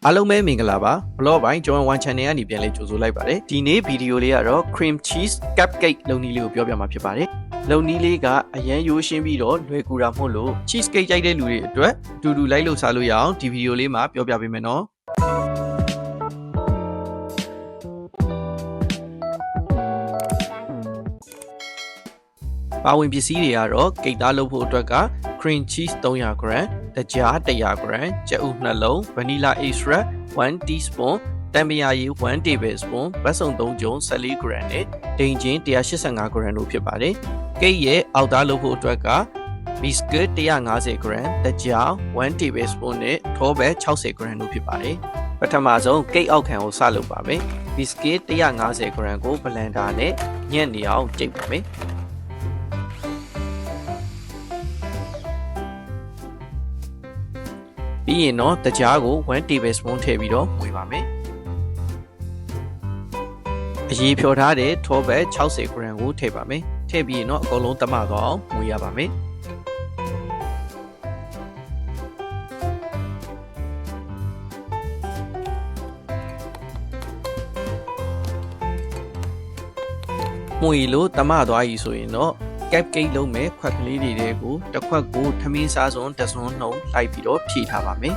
အားလုံးပဲမင်္ဂလာပါ blog ပိုင်း John One Channel ကနေပြန်လဲကြိုဆိုလိုက်ပါတယ်ဒီနေ့ဗီဒီယိုလေးကတော့ cream cheese cupcake လုပ်နည်းလေးကိုပြောပြမှာဖြစ်ပါတယ်လုပ်နည်းလေးကအရန်ရိုးရှင်းပြီးတော့လွယ်ကူတာမဟုတ်လို့ cheesecake ကြိုက်တဲ့လူတွေအတွက်အတူတူလိုက်လို့စားလို့ရအောင်ဒီဗီဒီယိုလေးမှာပြောပြပေးမယ်နော်ပါဝင်ပစ္စည်းတွေကတော့ကိတ်သားလုပ်ဖို့အတွက်က cream cheese 300g တကြား 100g ကြက်ဥ2လုံး vanilla extract 1 teaspoon တံမြာရည်1 tablespoon ဘတ်စုံ3ကျုံ 14g နဲ့ဒိန်ချင်း 185g တို့ဖြစ်ပါတယ်ကိတ်ရဲ့အောက်သားလုပ်ဖို့အတွက်က biscuit 150g တကြား1 tablespoon နဲ့ထောပဲ 60g တို့ဖြစ်ပါတယ်ပထမဆုံးကိတ်အောက်ခံကိုစလုပ်ပါမယ် biscuit 150g ကို blender နဲ့ညှက်နေအောင်ကြိတ်ပါမယ်ပြီးရင်တော့တကြားကို1 tablespoon ထည့်ပြီးတော့မွေပါမယ်အရေးဖြော်ထားတဲ့ထောပတ် 60g ကိုထည့်ပါမယ်ထည့်ပြီးရင်တော့အကုန်လုံးတမသွားအောင်မွေရပါမယ်မွေလို့တမသွားပြီဆိုရင်တော့cupcake လုံးမဲ့ခွက်ကလေးတွေကိုတစ်ခွက်ကိုထမင်းစားစွန်းတစ်စွန်းနှုံလိုက်ပြီးတော့ဖြည့်ထားပါမယ်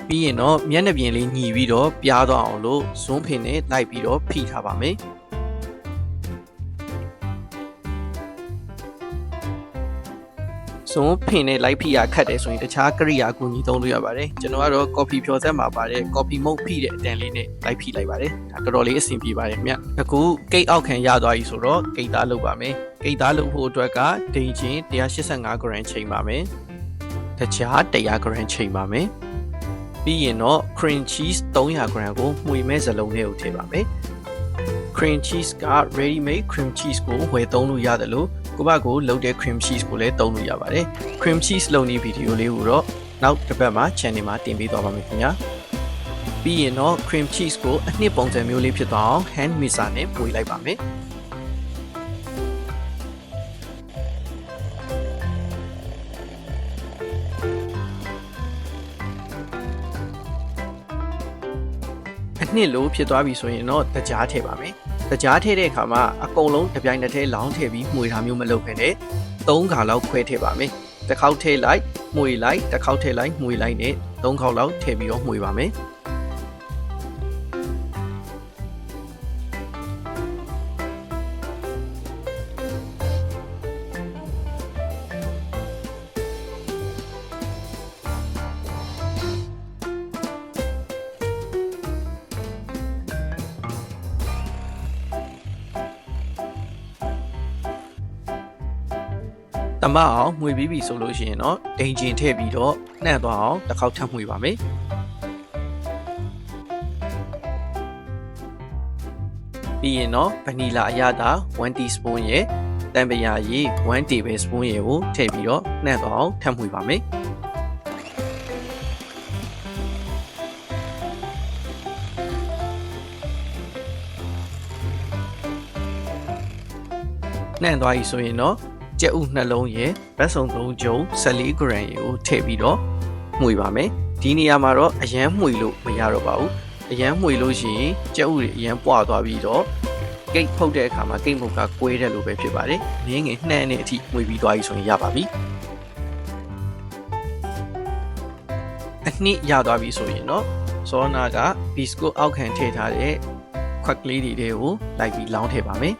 ပြီးရင်တော့မျက်နှာပြင်လေးညီပြီးတော့ပြားသွားအောင်လို့ဇွန်းဖင်နဲ့လိုက်ပြီးတော့ဖိထားပါမယ်ဆုံးဖင်နဲ့လိုက်ဖိရခတ်တယ်ဆိုရင်တခြားကိရိယာအကူအညီသုံးလို့ရပါတယ်ကျွန်တော်ကတော့ coffee ဖြော်ဆက်မှာပါတယ် coffee မုတ်ဖိတဲ့အတန်လေးနဲ့လိုက်ဖိလိုက်ပါတယ်ဒါတော်တော်လေးအဆင်ပြေပါတယ်မြတ်အခုကိတ်အောက်ခံရသွားပြီဆိုတော့ကိတ်သားလုပ်ပါမယ်ကိတ်သားလုပ်ဖို့အတွက်ကဒိန်ချင်း 185g ချိန်ပါမယ်တခြား 100g ချိန်ပါမယ်ပြီးရင်တော့ cream cheese 300g ကိုမှွေမဲ့စလုံးလေးကိုထည့်ပါမယ် cream cheese က ready made cream cheese ကိုဝယ်သုံးလို့ရတယ်လို့ကိုဘကိုလုပ်တဲ့ cream cheese ကိုလည်းသုံးလို့ရပါတယ် cream cheese လုပ်နည်းဗီဒီယိုလေးကိုတော့နောက်တစ်ပတ်မှာ channel မှာတင်ပေးသွားပါမယ်ခင်ဗျာပြီးရင်တော့ cream cheese ကိုအနှစ်ပုံစံမျိုးလေးဖြစ်သွားအောင် hand mixer နဲ့ပွေလိုက်ပါမယ်အနှစ်လို့ဖြစ်သွားပြီဆိုရင်တော့တကြားထည့်ပါမယ်တကြားထည့်တဲ့အခါမှာအကုန်လုံးတစ်ပြိုင်တည်းထဲလောင်းထည့်ပြီးမှွေတာမျိုးမလုပ်ဘဲနဲ့3ခါလောက်ခွဲထည့်ပါမယ်တစ်ခေါက်ထည့်လိုက်မှွေလိုက်တစ်ခေါက်ထည့်လိုက်မှွေလိုက်နဲ့3ခေါက်လောက်ထည့်ပြီးတော့မှွေပါမယ်တမအောင်မှွေပြီးပြီဆိုလို့ရှိရင်တော့ဒိန်ကျင်ထည့်ပြီးတော့နှံ့သွားအောင်တစ်ခေါက်ထပ်မှွေပါမယ်ပြီးရင်တော့ဗနီလာအရသာ1 teaspoon ရဲ့တံပရာရည်1 tablespoon ရဲ့ကိုထည့်ပြီးတော့နှံ့သွားအောင်ထပ်မှွေပါမယ်နှံ့သွားပြီဆိုရင်တော့ကြက်ဥ2လုံးရယ်ဘတ်စုံ3ကျုံ 14g ရေကိုထည့်ပြီးတော့မှွေပါမယ်ဒီနေရာမှာတော့အရန်မှွေလို့မရတော့ပါဘူးအရန်မှွေလို့ရှိရင်ကြက်ဥတွေအရန်ပွားသွားပြီးတော့ကိတ်ဖုတ်တဲ့အခါမှာကိတ်မုတ်ကကွဲတယ်လို့ပဲဖြစ်ပါတယ်ငင်းငယ်နှံ့တဲ့အထိမှွေပြီးသွားပြီဆိုရင်ရပါပြီအနှစ်ရသွားပြီဆိုရင်တော့စောနာကဘီစကွတ်အောက်ခံထည့်ထားတဲ့ခွက်ကလေးတွေကိုလိုက်ပြီးလောင်းထည့်ပါမယ်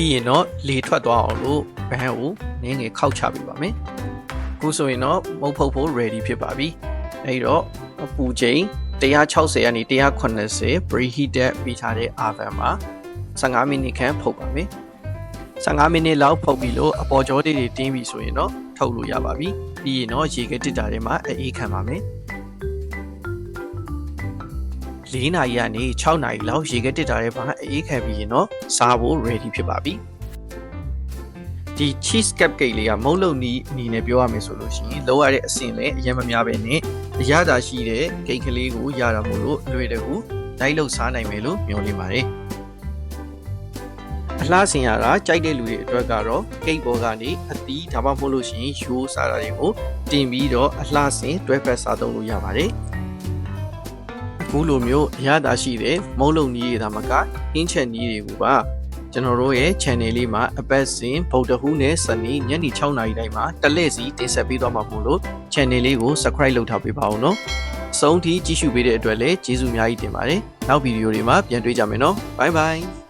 ပြီးရင်တော့လေထွက်သွားအောင်လို့ဘန်းကိုနည်းငယ်ခောက်ချပေးပါမယ်အခုဆိုရင်တော့မုတ်ဖုတ်ဖို့ ready ဖြစ်ပါပြီအဲဒီတော့အပူချိန်160ကနေ180 preheated ပြီးထားတဲ့ oven မှာ15မိနစ်ခန့်ဖုတ်ပါမယ်15မိနစ်လောက်ဖုတ်ပြီးလို့အပေါ်ကျော်တွေတင်းပြီဆိုရင်တော့ထုတ်လို့ရပါပြီပြီးရင်တော့ရေခဲတစ်တာထဲမှာအေးခံပါမယ်4နာရီကနေ6နာရီလောက်ရေခဲတစ်တာထဲမှာအေးခံပြီးရင်တော့စားဖို့ ready ဖြစ်ပါပြီဒီ cheese cupcake လေးကမုတ်လုံနီးအနေနဲ့ပြောရမယ်ဆိုလို့ရှိရင်လောရတဲ့အဆင့်လည်းအရင်မများပဲနဲ့ အရသာရှိတဲ့ဂိတ်ကလေးကိုရတာမို့လို့အလွယ်တကူလိုက်လို့စားနိုင်မယ်လို့မျှော်လင့်ပါတယ်အလှဆင်ရတာကြိုက်တဲ့လူတွေအတွက်ကတော့ဂိတ်ပေါ်ကနေအသီးဒါမှမဟုတ်လို့ရှိရင်ရိုးစားတာတွေကိုတင်ပြီးတော့အလှဆင်တွဲဖက်စားသုံးလို့ရပါတယ်အခုလိုမျိုးအရသာရှိတဲ့မုံလုံးနီးတွေဒါမှကဟင်းချက်နီးတွေကိုပါကျွန်တော်တို့ရဲ့ channel လေးမှာအပတ်စဉ်ဗုဒ္ဓဟူးနဲ့စနေညနေ6နာရီတိုင်းမှာတစ်လှည့်စီတင်ဆက်ပေးသွားမှာမို့လို့ channel လေးကို subscribe လုပ်ထားပေးပါဦးနော်အဆုံးထိကြည့်ရှုပေးတဲ့အတွက်လည်းကျေးဇူးအများကြီးတင်ပါတယ်နောက်ဗီဒီယိုတွေမှာပြန်တွေ့ကြမယ်နော် bye bye